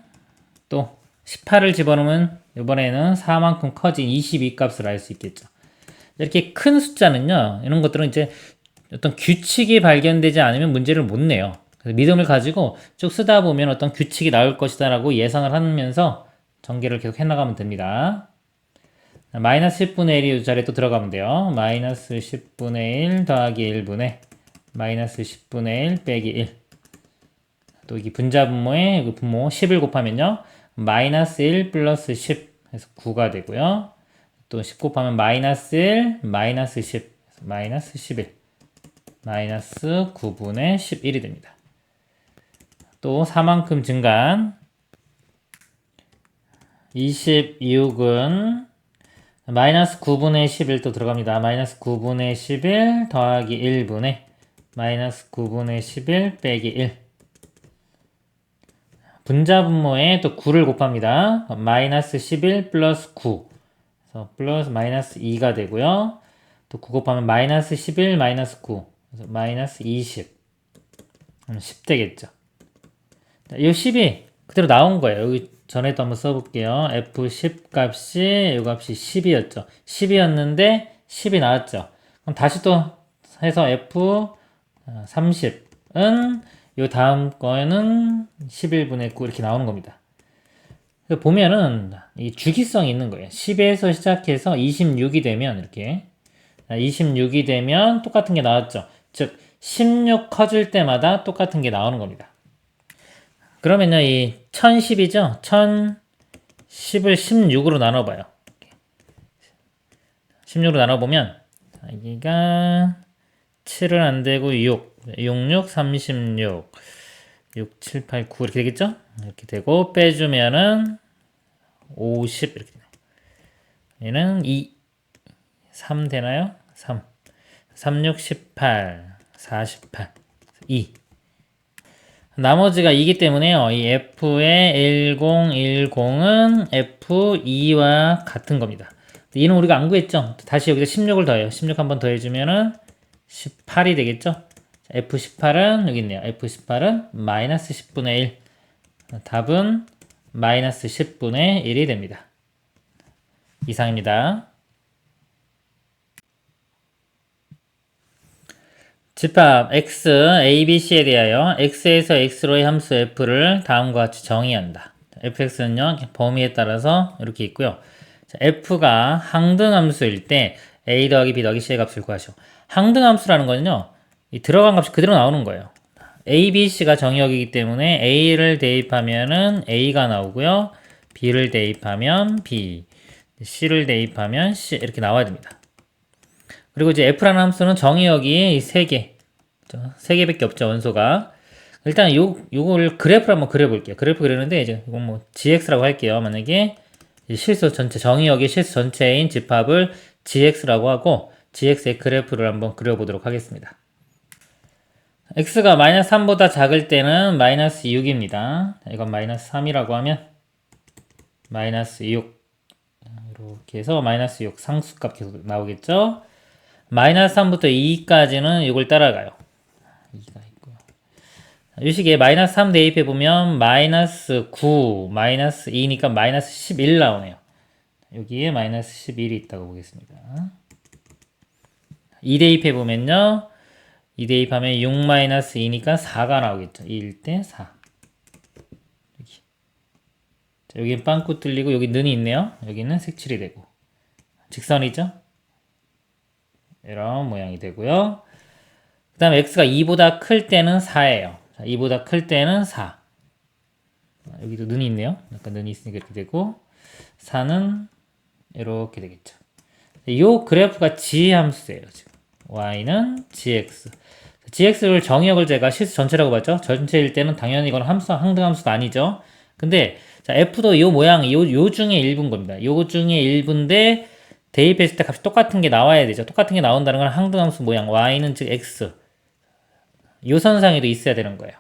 또 18을 집어넣으면 이번에는 4만큼 커진 22 값을 알 수 있겠죠. 이렇게 큰 숫자는요, 이런 것들은 이제 어떤 규칙이 발견되지 않으면 문제를 못 내요. 그래서 믿음을 가지고 쭉 쓰다 보면 어떤 규칙이 나올 것이다 라고 예상을 하면서 전개를 계속 해나가면 됩니다. 마이너스 10분의 1이 이 자리에 또 들어가면 돼요. 마이너스 10분의 1 더하기 1분의 마이너스 10분의 1 빼기 1. 또 여기 분자분모에 여기 분모 10을 곱하면요. 마이너스 1 플러스 10 해서 9가 되고요. 또 10 곱하면 마이너스 1, 마이너스 10, 마이너스 11, 마이너스 9분의 11이 됩니다. 또 4만큼 증가한 26은 마이너스 9분의 11 또 들어갑니다. 마이너스 9분의 11 더하기 1분의 마이너스 9분의 11 빼기 1. 분자분모에 또 9를 곱합니다. 마이너스 11 플러스 9. 그래서 플러스 마이너스 2가 되고요. 또 9 곱하면 마이너스 11 마이너스 9. 그래서 마이너스 20. 10 되겠죠. 이 10이 그대로 나온 거예요. 여기 전에도 한번 써볼게요. F10 값이 이 값이 10이었죠. 10이었는데 10이 나왔죠. 그럼 다시 또 해서 F30은 요 다음 거에는 11분의 9 이렇게 나오는 겁니다. 보면은 이 주기성이 있는 거예요. 10에서 시작해서 26이 되면 이렇게 26이 되면 똑같은 게 나왔죠. 즉 16 커질 때마다 똑같은 게 나오는 겁니다. 그러면요, 이 1010이죠? 1010을 16으로 나눠봐요. 16으로 나눠보면, 여기가 7은 안 되고 6, 6, 36, 6, 7, 8, 9 이렇게 되겠죠? 이렇게 되고, 빼주면은 50 이렇게 되네요. 얘는 2, 3 되나요? 3, 3, 6, 18, 48, 2. 나머지가 2기 때문에요. 이 F의 1010은 F2와 같은 겁니다. 이는 우리가 안 구했죠? 다시 여기다 16을 더해요. 16 한번 더해주면은 18이 되겠죠? F18은 여기 있네요. F18은 마이너스 10분의 1. 답은 마이너스 10분의 1이 됩니다. 이상입니다. 집합 x, a, b, c에 대하여 x에서 x로의 함수 f를 다음과 같이 정의한다. fx는요, 범위에 따라서 이렇게 있고요. f가 항등함수일 때 a 더하기 b 더하기 c의 값을 구하시오. 항등함수라는 거는요, 이 들어간 값이 그대로 나오는 거예요. a, b, c가 정의역이기 때문에 a를 대입하면은 a가 나오고요. b를 대입하면 b, c를 대입하면 c 이렇게 나와야 됩니다. 그리고 이제 f라는 함수는 정의역이 3개. 3개밖에 없죠, 원소가. 일단 요걸 그래프를 한번 그려볼게요. 그래프 그리는데, 이제 이건 뭐 gx라고 할게요. 만약에 실수 전체, 정의역의 실수 전체인 집합을 gx라고 하고, gx의 그래프를 한번 그려보도록 하겠습니다. x가 마이너스 3보다 작을 때는 마이너스 6입니다. 이건 마이너스 3이라고 하면, 마이너스 6. 이렇게 해서 마이너스 6 상수값 계속 나오겠죠? 마이너스 3부터 2까지는 이걸 따라가요. 2가 있고요. 이 식에 마이너스 3 대입해보면 마이너스 9, 마이너스 2니까 마이너스 11 나오네요. 여기에 마이너스 11이 있다고 보겠습니다. 2 대입해보면요. 2 대입하면 6 마이너스 2니까 4가 나오겠죠. 2일 때 4. 여기. 자, 여기 빵꾸 뚫리고 여기 는이 있네요. 여기는 색칠이 되고. 직선이죠. 이런 모양이 되고요. 그 다음에 x가 2보다 클 때는 4예요. 자, 2보다 클 때는 4. 여기도 눈이 있네요. 약간 눈이 있으니까 이렇게 되고 4는 이렇게 되겠죠. 이 그래프가 g 함수예요. 지금 y는 gx. gx를 정의역을 제가 실수 전체라고 봤죠. 전체일 때는 당연히 이건 항등함수가 아니죠. 근데 자, f도 이 모양, 요 중에 일부인 겁니다. 요 중에 일부인데 대입했을 때 값이 똑같은 게 나와야 되죠. 똑같은 게 나온다는 건 항등함수 모양 y는 즉 x 요 선상에도 있어야 되는 거예요.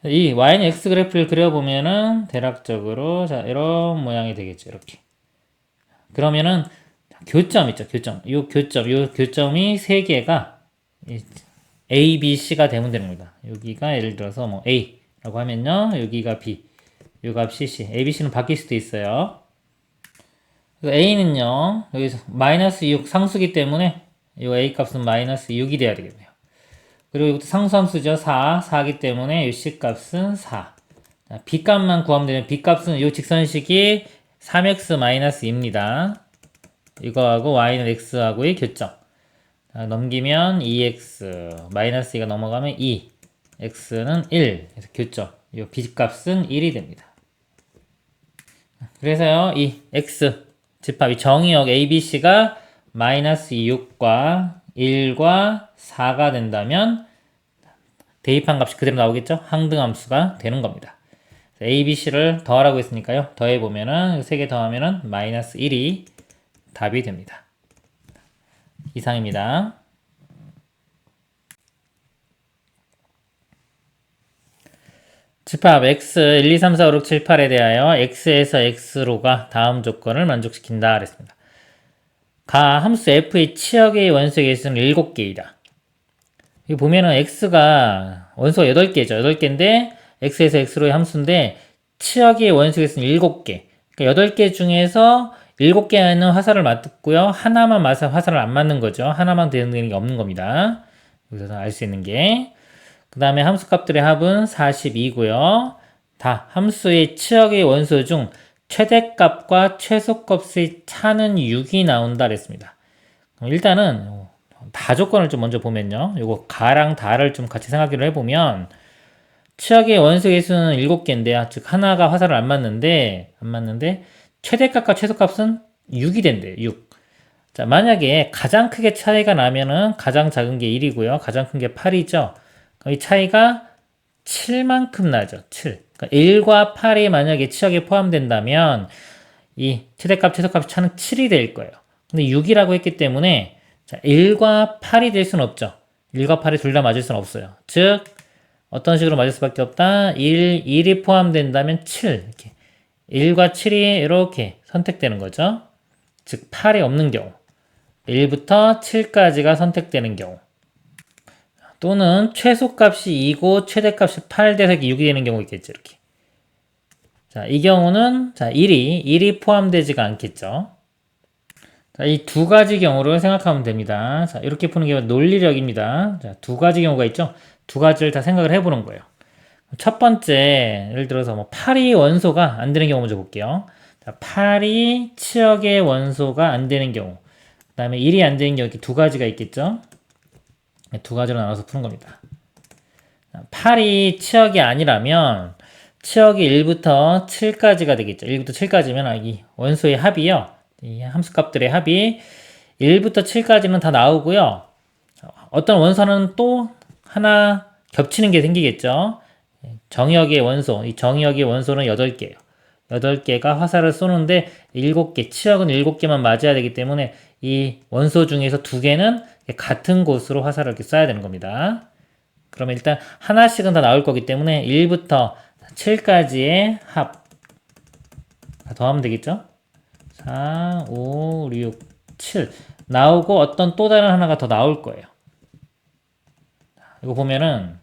이 y는 x 그래프를 그려보면은 대략적으로 자 이런 모양이 되겠죠. 이렇게 그러면은 교점 있죠. 요 교점이 3개가 a, b, c가 되면 되는 겁니다. 여기가 예를 들어서 뭐 a라고 하면요. 여기가 b, 요 값이 c, a, b, c는 바뀔 수도 있어요. a는요, 여기서 마이너스 6 상수기 때문에 이 a 값은 마이너스 6이 돼야 되겠네요. 그리고 이것도 상수함수죠. 4기 때문에 이 c 값은 4. 자, b 값만 구하면 되면 b 값은 이 직선식이 3x-2입니다. 이거하고 y는 x하고의 교점. 자, 넘기면 2x, 마이너스 2가 넘어가면 2, x는 1. 그래서 교점. 이 b값은 1이 됩니다. 그래서요, 이 x, 집합, 이 정의역 ABC가 마이너스 6과 1과 4가 된다면 대입한 값이 그대로 나오겠죠? 항등함수가 되는 겁니다. ABC를 더하라고 했으니까요. 더해보면은, 3개 더하면은 마이너스 1이 답이 됩니다. 이상입니다. 집합 x 1, 2, 3, 4, 5, 6, 7, 8에 대하여 x에서 x로가 다음 조건을 만족시킨다 그랬습니다. 가 함수 f의 치역의 원소의 개수는 7개이다. 여기 보면은 x가 원소가 8개죠. 8개인데 x에서 x로의 함수인데 치역의 원소의 개수는 7개. 그러니까 8개 중에서 7개는 화살을 맞고요. 하나만 화살을 안 맞는 거죠. 하나만 되는 게 없는 겁니다. 여기서 알 수 있는 게. 그 다음에 함수값들의 합은 42고요. 다 함수의 치역의 원소 중 최대값과 최소값의 차는 6이 나온다 그랬습니다. 일단은 다 조건을 좀 먼저 보면요. 요거 가랑 다를 좀 같이 생각을 해보면 치역의 원소 개수는 7개인데요. 즉 하나가 화살을 안 맞는데 최대값과 최소값은 6이 된대요. 6. 자, 만약에 가장 크게 차이가 나면은 가장 작은 게 1이고요. 가장 큰 게 8이죠. 이 차이가 7만큼 나죠. 7. 그러니까 1과 8이 만약에 치역에 포함된다면 이 최대값, 최소값 차는 7이 될 거예요. 근데 6이라고 했기 때문에 자, 1과 8이 될 수는 없죠. 1과 8이 둘 다 맞을 수는 없어요. 즉 어떤 식으로 맞을 수밖에 없다. 1이 포함된다면 7. 이렇게. 1과 7이 이렇게 선택되는 거죠. 즉 8이 없는 경우. 1부터 7까지가 선택되는 경우. 또는 최소값이 2고 최대값이 8 돼서 6이 되는 경우 있겠죠. 이렇게. 자, 이 경우는 자, 1이 포함되지가 않겠죠. 자, 이 두 가지 경우를 생각하면 됩니다. 자, 이렇게 푸는 게 논리력입니다. 자, 두 가지 경우가 있죠. 두 가지를 다 생각을 해보는 거예요. 첫 번째, 예를 들어서 뭐 8이 원소가 안 되는 경우 먼저 볼게요. 자, 8이 치역의 원소가 안 되는 경우. 그 다음에 1이 안 되는 경우 이렇게 두 가지가 있겠죠. 두 가지로 나눠서 푸는 겁니다. 8이 치역이 아니라면 치역이 1부터 7까지가 되겠죠. 1부터 7까지면 이 원소의 합이요. 이 함수값들의 합이 1부터 7까지는 다 나오고요. 어떤 원소는 또 하나 겹치는 게 생기겠죠. 정역의 원소, 이 정역의 원소는 8개예요. 8개가 화살을 쏘는데 7개, 치역은 7개만 맞아야 되기 때문에 이 원소 중에서 2개는 같은 곳으로 화살을 이렇게 쏴야 되는 겁니다. 그러면 일단 하나씩은 다 나올 거기 때문에 1부터 7까지의 합 더하면 되겠죠? 4, 5, 6, 7 나오고 어떤 또 다른 하나가 더 나올 거예요. 이거 보면은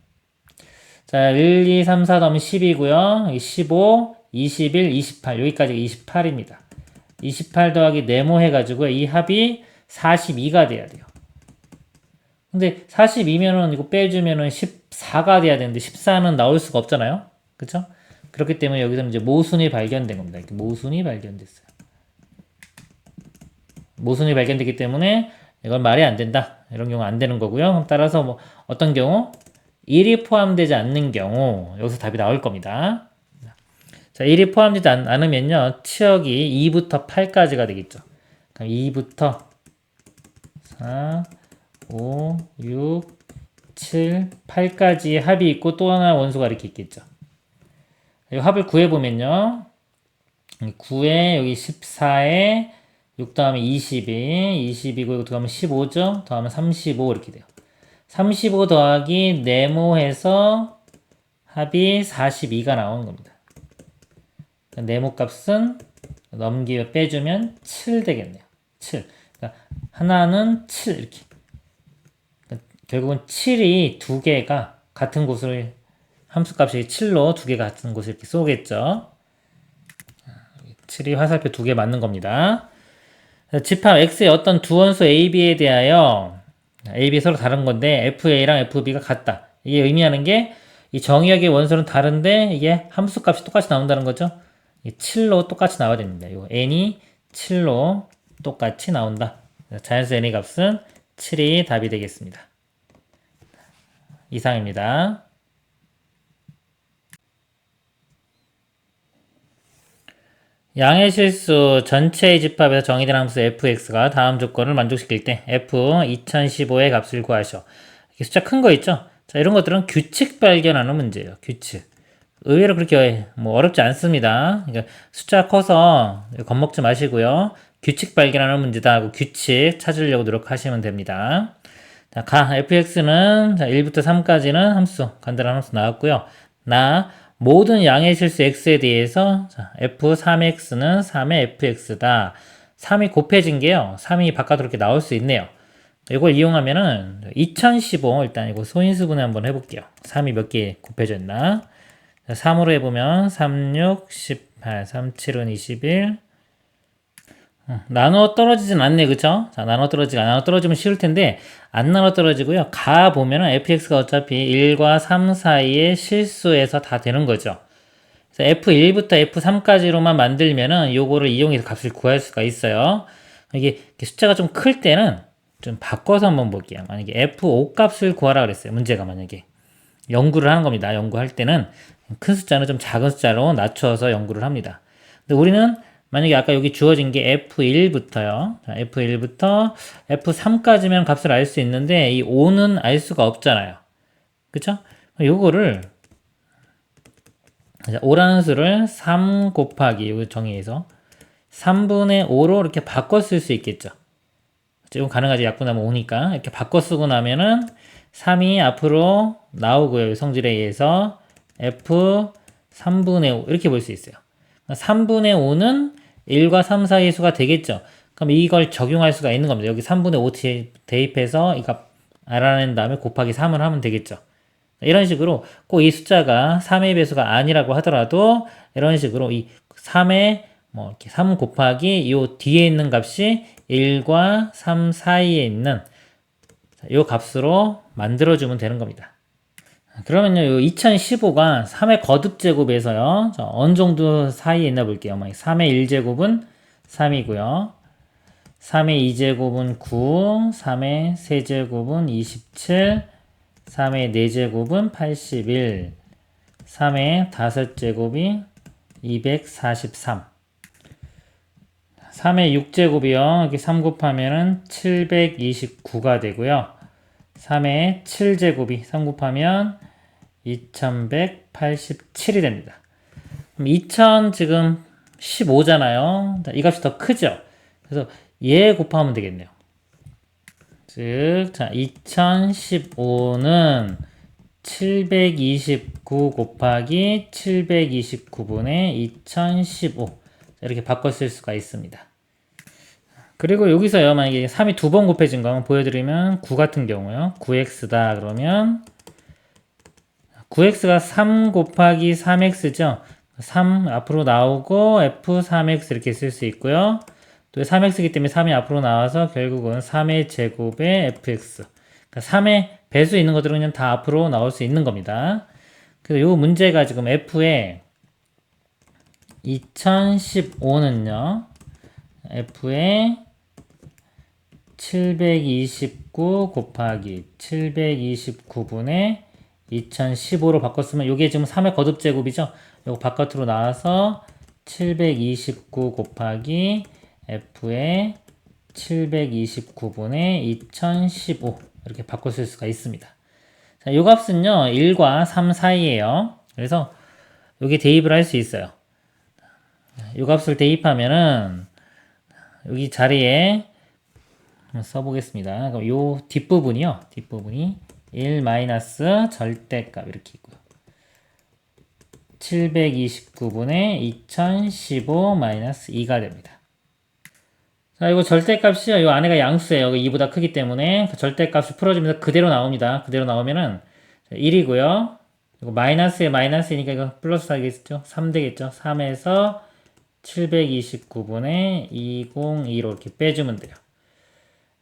자 1, 2, 3, 4 더하면 10이고요. 15, 21, 28 여기까지 28입니다. 28 더하기 네모 해가지고 이 합이 42가 돼야 돼요. 근데 42면은 이거 빼주면은 14가 돼야 되는데 14는 나올 수가 없잖아요. 그쵸? 그렇기 때문에 여기서는 이제 모순이 발견된 겁니다. 이렇게 모순이 발견됐어요. 모순이 발견되기 때문에 이건 말이 안 된다. 이런 경우 안 되는 거고요. 따라서 뭐 어떤 경우 1이 포함되지 않는 경우 여기서 답이 나올 겁니다. 자, 1이 포함되지 않으면요. 치역이 2부터 8까지가 되겠죠. 그럼 2부터 4, 5, 6, 7, 8까지의 합이 있고 또 하나 원소가 이렇게 있겠죠. 이 합을 구해보면요. 9에 여기 14에 6 더하면 22, 22고 이거 더하면 15죠. 더하면 35 이렇게 돼요. 35 더하기 네모해서 합이 42가 나오는 겁니다. 네모 값은 넘기고 빼주면 7 되겠네요. 7. 그러니까 하나는 7 이렇게. 결국은 7이 두 개가 같은 곳을 함수값이 7로 두 개가 같은 곳을 이렇게 쏘겠죠. 7이 화살표 두 개 맞는 겁니다. 집합 X의 어떤 두 원소 A, B에 대하여 A, B 서로 다른 건데 FA랑 FB가 같다. 이게 의미하는 게 이 정의역의 원소는 다른데 이게 함수값이 똑같이 나온다는 거죠. 7로 똑같이 나와야 됩니다. 요 n이 7로 똑같이 나온다. 자연수 n의 값은 7이 답이 되겠습니다. 이상입니다. 양의 실수 전체의 집합에서 정의된 함수 fx가 다음 조건을 만족시킬 때 f 2015의 값을 구하셔. 이렇게 숫자 큰 거 있죠? 자, 이런 것들은 규칙 발견하는 문제예요. 규칙. 의외로 그렇게 뭐 어렵지 않습니다. 그러니까 숫자 커서 겁먹지 마시고요. 규칙 발견하는 문제다 하고 규칙 찾으려고 노력하시면 됩니다. 자, fx는 자, 1부터 3까지는 함수, 간단한 함수 나왔고요. 모든 양의 실수 x에 대해서 자, f3x는 3의 fx다. 3이 곱해진 게요. 3이 바깥으로 이렇게 나올 수 있네요. 이걸 이용하면은 2015 일단 이거 소인수분해 한번 해볼게요. 3이 몇 개 곱해져 있나? 3으로 해보면 3, 6, 18, 3, 7은 21. 나눠 떨어지진 않네, 그쵸? 자, 나눠 떨어지면 쉬울 텐데, 안 나눠 떨어지고요. 가 보면은 fx가 어차피 1과 3 사이의 실수에서 다 되는 거죠. 그래서 f1부터 f3까지로만 만들면은 요거를 이용해서 값을 구할 수가 있어요. 이게 숫자가 좀 클 때는 좀 바꿔서 한번 볼게요. 만약에 f5 값을 구하라 그랬어요. 문제가 만약에. 연구를 하는 겁니다. 연구할 때는 큰 숫자는 좀 작은 숫자로 낮춰서 연구를 합니다. 근데 우리는 만약에 아까 여기 주어진 게 F1부터요. 자, F1부터 F3까지면 값을 알 수 있는데 이 5는 알 수가 없잖아요. 그쵸? 요거를 5라는 수를 3 곱하기 요 정의에서 3분의 5로 이렇게 바꿔 쓸 수 있겠죠. 이건 가능하지. 약분하면 5니까 이렇게 바꿔 쓰고 나면은 3이 앞으로 나오고요. 성질에 의해서 F 3분의 5 이렇게 볼 수 있어요. 3분의 5는 1과 3 사이의 수가 되겠죠. 그럼 이걸 적용할 수가 있는 겁니다. 여기 3분의 5 대입해서 이 값 알아낸 다음에 곱하기 3을 하면 되겠죠. 이런 식으로 꼭 이 숫자가 3의 배수가 아니라고 하더라도 이런 식으로 이 3의 뭐 이렇게 3 곱하기 요 뒤에 있는 값이 1과 3 사이에 있는 요 값으로 만들어주면 되는 겁니다. 그러면요, 요 2015가 3의 거듭제곱에서요, 어느 정도 사이에 있나 볼게요. 3의 1제곱은 3이고요. 3의 2제곱은 9, 3의 세제곱은 27, 3의 4제곱은 81, 3의 5제곱이 243, 3의 6제곱이요. 이렇게 3 곱하면은 729가 되고요. 3의 7제곱이 3 곱하면 2187이 됩니다. 그럼 2000 지금 15잖아요. 이 값이 더 크죠? 그래서 얘 곱하면 되겠네요. 즉, 자, 2015는 729 곱하기 729분의 2015 이렇게 바꿔 쓸 수가 있습니다. 그리고 여기서요, 만약에 3이 두 번 곱해진 거 한번 보여드리면 9 같은 경우요. 9x다 그러면 9x가 3 곱하기 3x죠. 3 앞으로 나오고 f3x 이렇게 쓸 수 있고요. 또 3x이기 때문에 3이 앞으로 나와서 결국은 3의 제곱에 fx. 그러니까 3의 배수 있는 것들은 그냥 다 앞으로 나올 수 있는 겁니다. 그래서 이 문제가 지금 f에 2015는요. f에 729 곱하기 729분의 2015로 바꿨으면 이게 지금 3의 거듭제곱이죠. 이거 바깥으로 나와서 729 곱하기 f의 729분의 2015 이렇게 바꿔 쓸 수가 있습니다. 자, 이 값은요 1과 3 사이에요. 그래서 여기 대입을 할 수 있어요. 이 값을 대입하면은 여기 자리에 한번 써보겠습니다. 그럼 요 뒷부분이요. 뒷부분이 1 마이너스 절대값 이렇게 있고요. 729분의 2015 마이너스 2가 됩니다. 자, 이거 절대값이요. 이 안에가 양수예요. 2보다 크기 때문에 그 절대값을 풀어주면서 그대로 나옵니다. 그대로 나오면은 1이고요. 이거 마이너스에 마이너스이니까 이거 플러스 하겠죠. 3 되겠죠. 3에서 729분의 202로 이렇게 빼주면 돼요.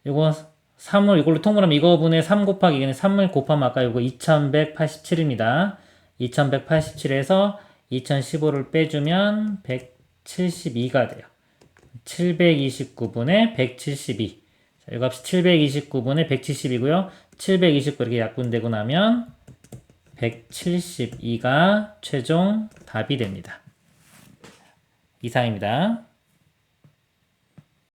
이거 3을 이걸로 통분하면 이거분의 3 곱하기 이거는 3을 곱하면 아까 이거 2187입니다. 2187에서 2015를 빼주면 172가 돼요. 729분의 172. 자, 이 값이 729분의 170이고요. 729 이렇게 약분되고 나면 172가 최종 답이 됩니다. 이상입니다.